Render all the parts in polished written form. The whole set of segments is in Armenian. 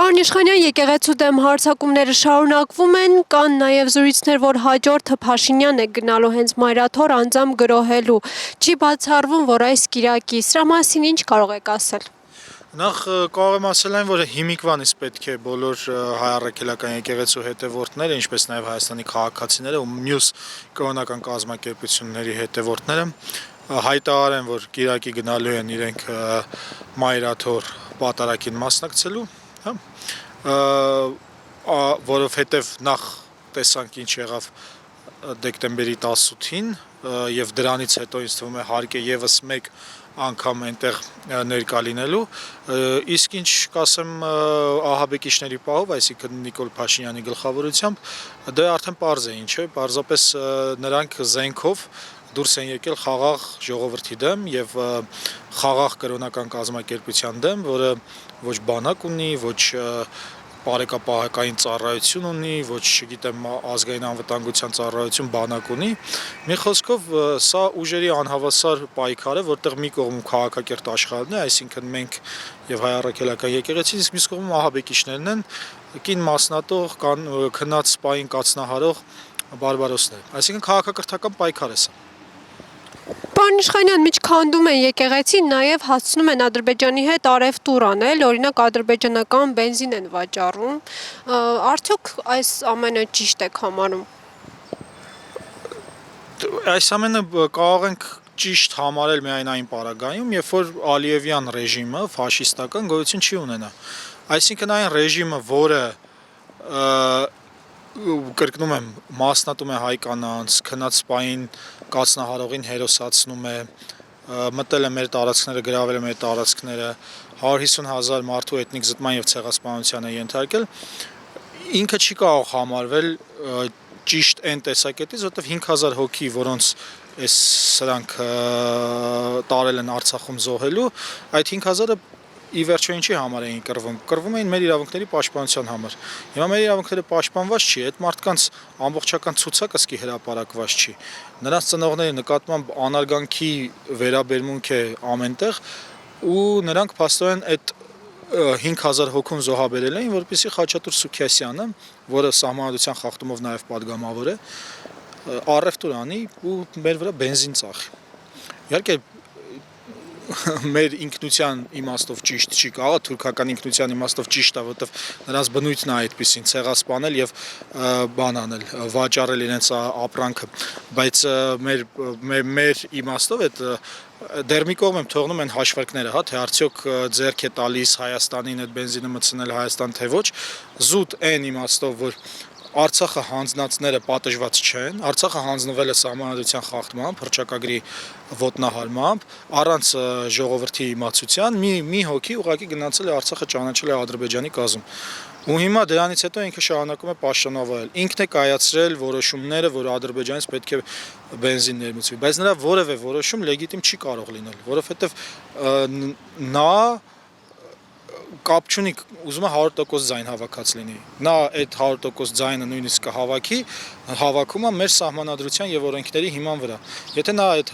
Պարոն Իշխանյան, եկեղեցու դեմ հարձակումները շարունակվում են, կան նաև զրույցներ, որ հաջորդը Փաշինյան է գնալու հենց Մայրաթոր անձամբ գրոհելու։ Չի բացառվում, որ այս կիրակի սրա մասին ինչ կարող եք ասել։ Նախ կարող եմ ասել այն, որ հիմիկվանից պետք է բոլոր հայ առաքելական եկեղեցու հետևորդները, ինչպես նաև Հայաստանի քաղաքացիները ու մյուս կրոնական կազմակերպությունների հետևորդները հայտարարեն, որ կիրակի գնալու են իրենք Մայրաթոր պատարագին մասնակցելու, որովհետև նախ տեսանք ինչ եղավ դեկտեմբերի 18-ին եւ դրանից հետո ինձ թվում է հարկ է եւս մեկ անգամ այնտեղ ներկա լինելու, իսկ ինչ կասեմ ահաբեկիչների պահով, այսինքն Նիկոլ Փաշինյանի գլխավորությամբ, դա արդեն պարզ է ինչ է, պարզապես նրանք զենքով դուրս են եկել խաղաղ ժողովրդի դեմ եւ խաղաղ կրոնական կազմակերպության դեմ, որը ոչ բանակ ունի, ոչ բարեկապահական ծառայություն ունի, ոչ, չգիտեմ, ազգային անվտանգության ծառայություն բանակ ունի։ Մի խոսքով, սա ուժերի անհավասար պայքար է, որտեղ մի կողմում քաղաքակիրթ աշխարհն է, այսինքն մենք եւ հայ առաքելական եկեղեցին, իսկ մյուս կողմում ահաբեկիչներն են, կին մասնատող, քնած պային կացնահարող բարբարոսներ։ Այսինքն քաղաքակրթական պայքար է սա։ Պարոն Իշխանյան, միջ քանդում են եկեղեցին, նաև հասցնում են Ադրբեջանի հետ առևտուր անել, օրինակ ադրբեջանական բենզին են վաճառում, արդյոք այս ամենը ճիշտ եք համարում։ Այս ամենը կարող ենք ճիշտ համարել միայն այն պարագայում, երբ որ Ալիևյան ռեժիմը, ֆաշիստական գոյություն չի ունենա։ Այսինքն այն ռեժիմը, որը կրկնում եմ, մասնատում է հայ կանանց, քնած պային կացնահարողին հերոսացնում է, մտել է մեր տարածքները, գրավել է մեր տարածքները, 150,000 մարդու էթնիկ զտման եւ ցեղասպանության է ենթարկել, ինքը չի կարող համարվել ճիշտ այն տեսակետից, որտեղ 5000 հոգի, որոնց սրանք տարել են Արցախում զոհելու, այդ 5000-ը ի վերջո ինչի համար էին կռվում էին մեր իրավունքների պաշտպանության համար։ Հիմա մեր իրավունքները պաշտպանված չի, այդ մարդկանց ամբողջական ցուցակը սկի հրապարակված չի։ Նրանց ծնողների նկատմամբ անարգանքի վերաբերմունք է ամենտեղ ու նրանք փաստորեն այդ 5000 հոգուն զոհաբերել էին, որպեսզի Խաչատուր Սուքիասյանը, որը սահմանադրության խախտումով նաև պատգամավոր է, առևտուր անի ու մեր վրա բենզին ծախի։ Իհարկե մեր ինքնության իմաստով ճիշտ չի կարող, թուրքական ինքնության իմաստով ճիշտ է, որովհետև նրանց բնույթն է այդպեսին, ցեղասպանել եւ բան անել, վաճառել իրենց ապրանքը, բայց մեր իմաստով այդ դեռ մի կողմ եմ թողնում են հաշվարկները, թե արդյոք ձեռք է տալիս Հայաստանին այդ բենզինը մտցնել Հայաստան թե ոչ, զուտ այն իմաստով, որ Արցախը հանձնածները պատժված չեն, Արցախը հանձնվել է սահմանադրության խախտմամբ, հռչակագրի ոտնահարմամբ, առանց ժողովրդի իմացության, մի հոգի ուղղակի գնացել է Արցախը ճանաչել է Ադրբեջանի կազմ։ Ու հիմա դրանից հետո ինքը շարունակում է պաշտոնավարել։ Ինքն է կայացրել որոշումները, որ Ադրբեջանից պետք է բենզին ներմուծվի, բայց նրա որևէ որոշում լեգիտիմ չի կարող լինել, որովհետև նա կապ չունի, ուզում է 100% ձայն հավաքած լինի։ Նա այդ 100% ձայնը նույնիսկ կհավաքի, հավաքում է մեր սահմանադրության եւ օրենքների հիման վրա։ Եթե նա այդ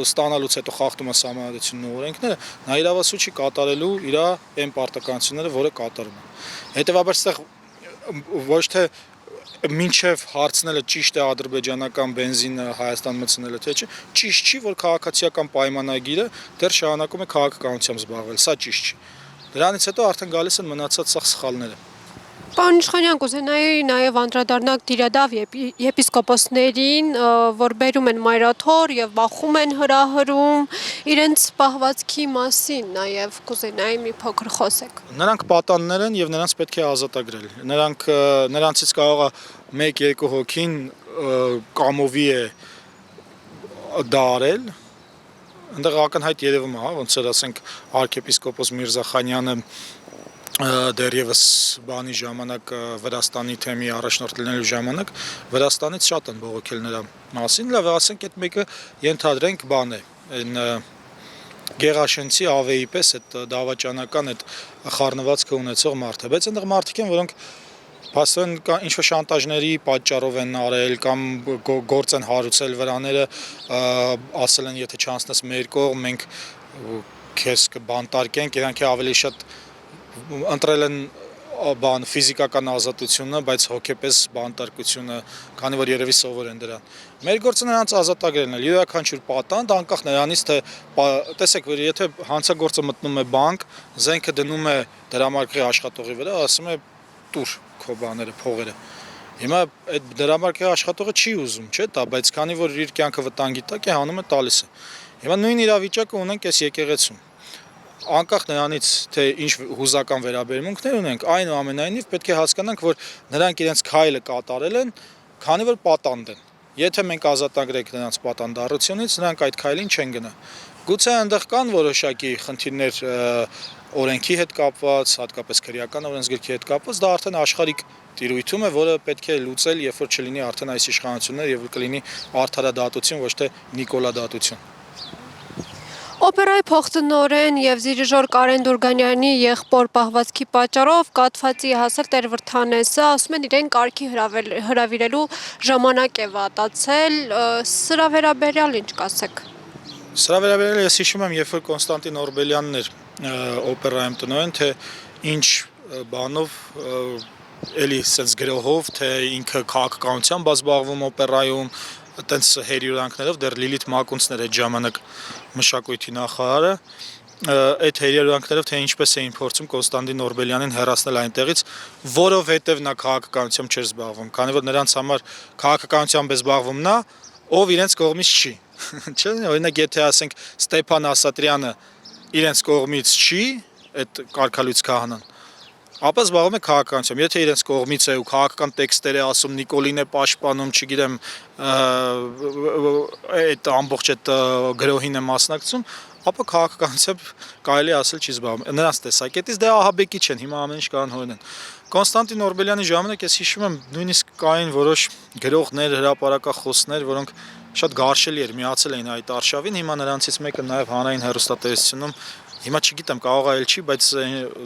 ստանալուց հետո խախտում է սահմանադրությունն ու օրենքները, նա իրավասու չի կատարելու իր այն պարտականությունները, որը կատարում է։ Հետևաբար այստեղ ոչ թե մինչև հարցնելը ճիշտ է ադրբեջանական բենզինը Հայաստան մտցնելը թե չէ, ճիշտ չի, որ քաղաքացիական պայմանագիրը դեռ շարունակում է քաղաքականությամբ զբաղվել, սա ճիշտ չի։ Դրանից հետո արդեն գալիս են մնացած սաղ սխալները։ Պարոն Իշխանյան, կուզենայի նաև անդրադառնալ Տիրադավ եպիսկոպոսներին, որ բերում են Մայրաթոր եւ բախում են հրահրում, իրենց պահվածքի մասին նաև կուզենայի մի փոքր խոսեք։ Նրանք պատաններ են եւ նրանց պետք է ազատագրել։ Նրանցից կարող է 1-2 հոգին կամովի է դա արել։ Այնտեղ ակնհայտ երևում է, ոնց որ ասենք arczepiskopos Միրզախանյանը դեռևս բանի ժամանակ Վրաստանի թեմի առաջնորդ լինելու ժամանակ Վրաստանից շատ են բողոքել նրա մասին, լավ, ասենք այդ մեկը ենթադրենք բան է, այն Գեղաշենցի ԱՎ-ի պես այդ դավաճանական այդ խառնվածքը ունեցող մարդ է, բայց այնտեղ մարդիկ են, որոնք փաստորեն ինչ-որ շանտաժների պատճառով են արել կամ գործ են հարուցել վրաները, ասել են, եթե չանցնես մեր կողմ, մենք քեզ կբանտարկենք, իրանք ավելի շատ ընտրել են բան ֆիզիկական ազատությունը, բայց հոգեպես բանտարկությունը, քանի որ երևի սովոր են դրան։ Մեր գործը նրանց ազատագրելն է, յուրաքանչյուր պատանդ, անկախ նրանից, թե տեսեք, որ եթե հանցագործը մտնում է բանկ, զենքը դնում է դրամարկղի աշխատողի վրա, ասում է՝ «Տուր քո բաները, փողերը»։ Հիմա այդ դրամարկղի աշխատողը չի ուզում, չէ՞ տա, բայց քանի որ իր կյանքը վտանգի տակ է, հանում է տալիս է։ Հիմա նույն իրավիճակը ունենք այս եկեղեցում։ Անկախ նրանից, թե ինչ հուզական վերաբերմունքներ ունենք, այնուամենայնիվ պետք է հասկանանք, որ նրանք իրենց քայլը կատարել են, քանի որ պատանդ են։ Եթե մենք ազատագրենք նրանց պատանդառությունից, նրանք այդ քայլին չեն գնա։ Գուցե այնտեղ կան որոշակի խնդիրներ օրենքի հետ կապված, հատկապես քրեական օրենսգրքի հետ կապված, դա արդեն աշխարհիկ տիրույթում է, որը պետք է լուծել, երբ որ չլինի արդեն այս իշխանությունները եւ կլինի արդարադատություն, ոչ թե նիկոլադատություն։ Օպերայի փոխտնօրեն եւ դիրիժոր Կարեն Դուրգանյանի եղբոր պահվածքի պատճառով կաթվածի հասել Տեր Վրդանեսը, ասում են իրեն կարգի հրավիրելու ժամանակ է վատացել, սրա վերաբերյալ ինչ կասեք։ Սրա վերաբերյալ ես հիշում եմ, երբ որ Կոնստանտին Օրբելյանն էր օպերայում տնօրեն, թե ինչ բանով էլի sense գրողով, թե ինքը քաղաքականությամբ զբաղվում օպերայում, այտենց հերյուրանքներով, դեռ Լիլիթ Մակունցն էր այդ ժամանակ մշակույթի նախարարը, այդ հերյուրանքներով, թե ինչպես էին փորձում Կոնստանտին Օրբելյանին հեռացնել այնտեղից, որովհետև նա քաղաքականությամբ չէր զբաղվում, քանի որ նրանց համար քաղաքականությամբ է զբաղվում նա, ով իրենց կողմից չի։ Չէ՞, օրինակ եթե ասենք Ստեփան Ասատրյանը իրենց կողմից չի, այդ կարգալույց քահանան, ապա զբաղվում է քաղաքականությամբ։ Եթե իրենց կողմից է ու քաղաքական տեքստեր է ասում, Նիկոլին է պաշտպանում, չգիտեմ, այդ ամբողջ այդ գրոհին է մասնակցում, ապա քաղաքականությամբ կարելի ասել չի զբաղվում։ Նրանց տեսակետից դե ահաբեկիչ են, հիմա ամեն ինչ կանոնեն։ Կոնստանտին Օրբելյանի ժամանակ ես հիշում եմ, նույնիսկ կային որոշ գրողներ, հրապարակախոսներ, որոնք շատ գարշելի էր, միացել էին այդ արշավին, հիմա նրանցից մեկը նաև հանրային հեռուստատեսությունում, հիմա չգիտեմ, կարող է չի, բայց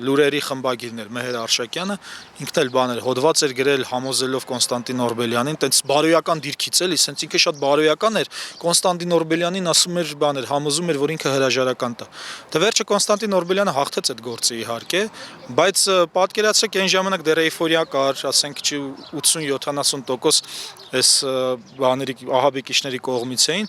լուրերի խմբագիրներ Մեհեր Արշակյանը ինքն էլ բաներ հոդված էր գրել համոզելով Կոնստանտին Օրբելյանին, տենց բարոյական դիրքից էլի, սենց ինքը շատ բարոյական էր, Կոնստանտին Օրբելյանին ասում էր բաներ, համոզում էր, որ ինքը հրաժարական տա։ Դե վերջը Կոնստանտին Օրբելյանը հաղթեց այդ գործը իհարկե, բայց պատկերացրեք այն ժամանակ դեռ էյֆորիա կար, ասենք չի 80-70% այս բաների ահաբեկիչների կողմից էին,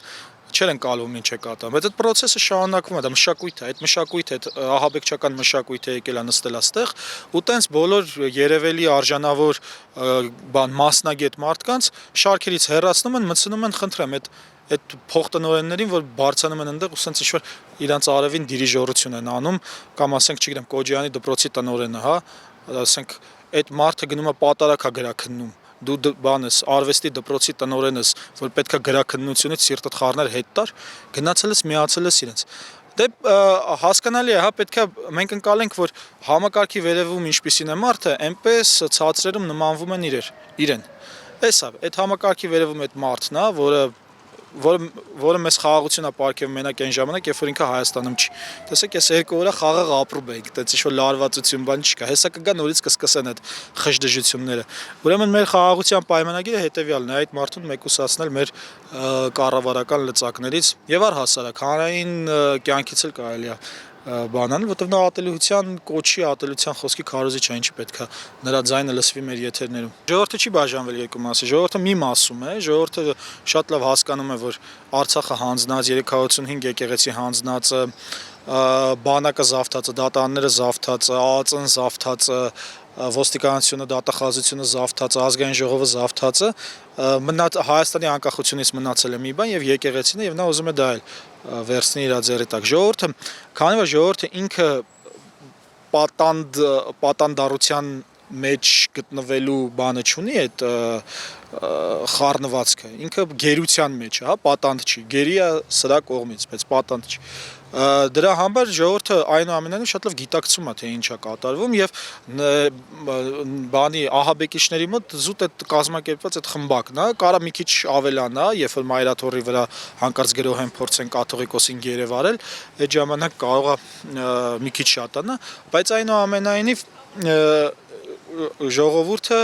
չեր են կալվում ինչ է կատարում, բայց այդ process-ը շարունակվում է, դա մշակույթ է, այդ մշակույթը, այդ ահաբեկչական մշակույթը եկել է նստել այստեղ, ու տենց բոլոր երևելի արժանավոր բան մասնագետ մարդկանց շարքերից հեռացնում են, մտցնում են, խնդրեմ, այդ փոխտնօրեններին, որ բարձանում են այնտեղ ու սենց ինչ-որ իրանց արևին դիրիժորություն են անում, կամ ասենք, չգիտեմ, Կոջյանի դպրոցի տնօրենը, հա, ասենք, այդ մարդը գնում է պատարակ գրաքննում, դու բանես արվեստի դպրոցի տնօրենս, որ պետքա գրաքննությունից սիրտդ խառներ հետ տար, գնացել ես միացել ես իրենց։ Դե հասկանալի է, հա, պետքա մենք ընկալենք, որ համակարգի վերևում ինչպիսին է մարդը, այնպես ցածրերում նմանվում են իրեն։ Էսա, այդ համակարգի վերևում այդ մարդն է, որը մեզ խաղաղություն է պարգևում մենակ այն ժամանակ, երբ որ ինքը Հայաստանում չի։ Տեսեք, այս երկու օր խաղաղ ապրում ենք, այդպես ինչ-որ լարվածություն բան չկա։ Հեսա կգա նորից կսկսեն այդ խժդժությունները։ Ուրեմն մեր խաղաղության պայմանագիրը հետեւյալն է, այդ մարդուն մեկուսացնել մեր կառավարական լծակներից եւ առհասարակ հանրային կյանքից էլ կարելի է բանան, որտեղ նա ատելության կոչի, ատելության խոսքի քարոզիչ է, ինչի պետքա նրա ձայնը լսվի մեր եթերներում։ Ժողովուրդը չի բաժանվել երկու մասի, ժողովուրդը մի մասում է, ժողովուրդը շատ լավ հասկանում է, որ Արցախը հանձնած, 355 եկեղեցի հանձնածը, բանակը զավթածը, դատարանները զավթածը, ԱԱԾ-ն զավթածը, ոստիկանությունը, դատախազությունը զավթածը, ազգային ժողովը զավթածը, Հայաստանի անկախությունից մնացել է մի բան եւ եկեղեցին է եւ նա ուզում է դա էլ վերցնի իր ձեռի տակ։ Ժողովուրդը, քանի որ ժողովուրդը ինքը պատանդառության մեջ գտնվելու բանը չունի, այդ խառնվածքը, ինքը գերության մեջ է, հա, պատանդ չի, գերի է սրա կողմից, բայց պատանդ չի։ Դրա համար ժողովուրդը այնուամենայնիվ շատ լավ գիտակցում է, թե ինչ է կատարվում եւ բանի ահաբեկիչների մոտ զուտ այդ կազմակերպված այդ խմբակն է, կարա մի քիչ ավելանա, երբ որ Մայրաթորի վրա հանկարծ գրոհեն փորձեն կաթողիկոսին գերեվարել, այդ ժամանակ կարող է մի քիչ շատանա, բայց այնուամենայնիվ ժողովուրդը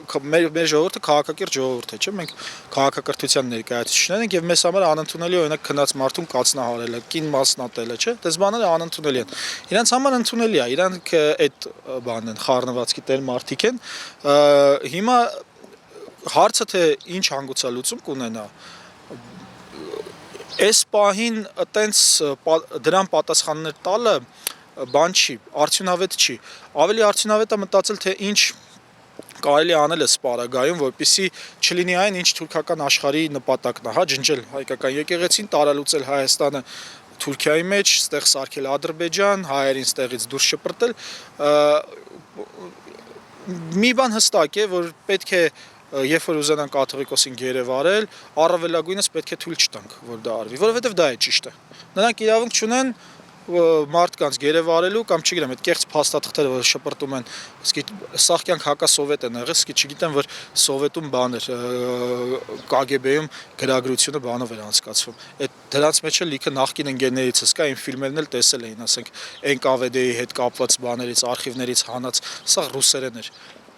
մեր ժողովուրդը քաղաքակիրթ ժողովուրդ է, չէ՞, մենք քաղաքակրթության ներկայացուցիչներ ենք եւ մեզ համար անընդունելի օրինակ քնած մարդուն կացնահարելը, կին մասնատելը, չէ՞, դες բաները անընդունելի են։ Իրանց համար ընդունելի է, իրանք այդ բանն են, խառնվածքի տեր մարդիկ են։ Հիմա հարցը թե ինչ հանգուցալուծում կունենա, այս պահին այտենց դրան պատասխաններ տալը բան չի, արդյունավետ չի։ Ավելի արդյունավետ է մտածել թե ինչ կարելի անել է սպարագայում, որպեսզի չլինի այն, ինչ թուրքական աշխարհի նպատակն է, հա, ջնջել հայկական եկեղեցին, տարալուծել Հայաստանը Թուրքիայի մեջ, ստեղ սարքել Ադրբեջան, հայերին ստեղից դուրս շպրտել։ Մի բան հստակ է, որ պետք է երբ որ ուզենան կաթողիկոսին գերեվարել, առավելագույնս պետք է թույլ չտանք, որ դա արվի, որովհետև դա է ճիշտը։ Նրանք իրավունք չունեն մարդկանց գերեվարելու կամ չգիտեմ, այդ կեղծ փաստաթղթերը, որ շպրտում են, իսկի սաղ կյանք հակասովետ են եղել, իսկի չգիտեմ, որ սովետում բան էր, KGB-ում գրագրությունը բանով էր անցկացվում։ Այդ դրանց մեջ էլ լիքը նախկին ընկերներիցս կա, իմ ֆիլմերն էլ տեսել էին, ասենք, NKVD-ի հետ կապված բաներից, արխիվներից հանած, սա ռուսերեն էր։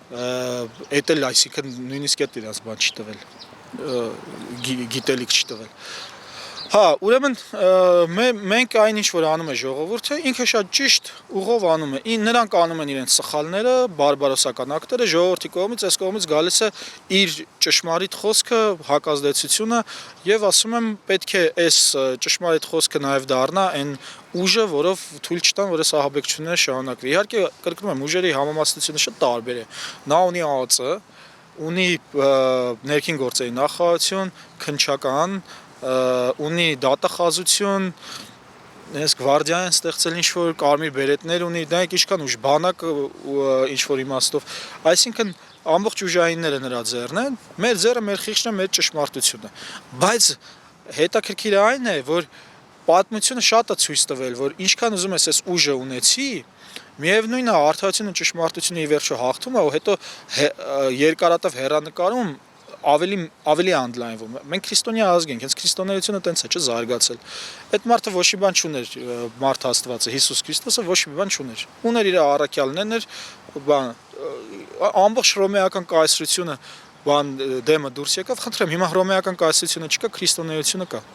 Էդ էլ այսինքն նույնիսկ այդ իրանց բան չի տվել, գիտելիք չի տվել։ Հա, ուրեմն մենք այն ինչ որ անում է ժողովուրդը, ինքը շատ ճիշտ ուղով անում է։ Նրանք անում են իրենց սխալները, բարբարոսական ակտերը, ժողովրդի կողմից այս կողմից գալիս է իր ճշմարիտ խոսքը, հակազդեցությունը եւ ասում եմ պետք է այս ճշմարիտ խոսքը նաեւ դառնա այն ուժը, որով թույլ չտան, որ այս ահաբեկչությունները շարունակվի։ Իհարկե, կրկնում եմ, ուժերի համամասնությունը շատ տարբեր է։ Նա ունի ԱԱԾ, ունի ներքին գործերի նախարարություն, քննչական, ունի դատախազություն, այս գվարդիա են ստեղծել ինչ-որ կարմիր բերետներ ունի, դրանք ինչքան ուժ, բանակ ինչ-որ իմաստով, այսինքն ամբողջ ուժայինները նրա ձեռն են, մեր ձեռը, մեր խիղճն է, մեր ճշմարտությունը, բայց հետաքրքիրը այն է, որ պատմությունը շատ է ցույց տվել, որ ինչքան ուզում ես այս ուժը ունեցի, միևնույնն է արդարությունը ճշմարտությունը ի վերջո հաղթում է, ու հետո երկարատև հեռանկարում ավելի անդլայնվում։ Մենք քրիստոնյա ազգ ենք, հենց քրիստոնեությունը տենց է, չէ, զարգացել։ Այդ մարդը ոչ մի բան չուներ, մարդ Աստվածը, Հիսուս Քրիստոսը ոչ մի բան չուներ։ Ուներ իր առաքյալներն էր, բան, ամբողջ հռոմեական կայսրությունը բան դեմը դուրս եկավ, խնդրեմ, հիմա հռոմեական կայսրությունը չկա, քրիստոնեությունը կա։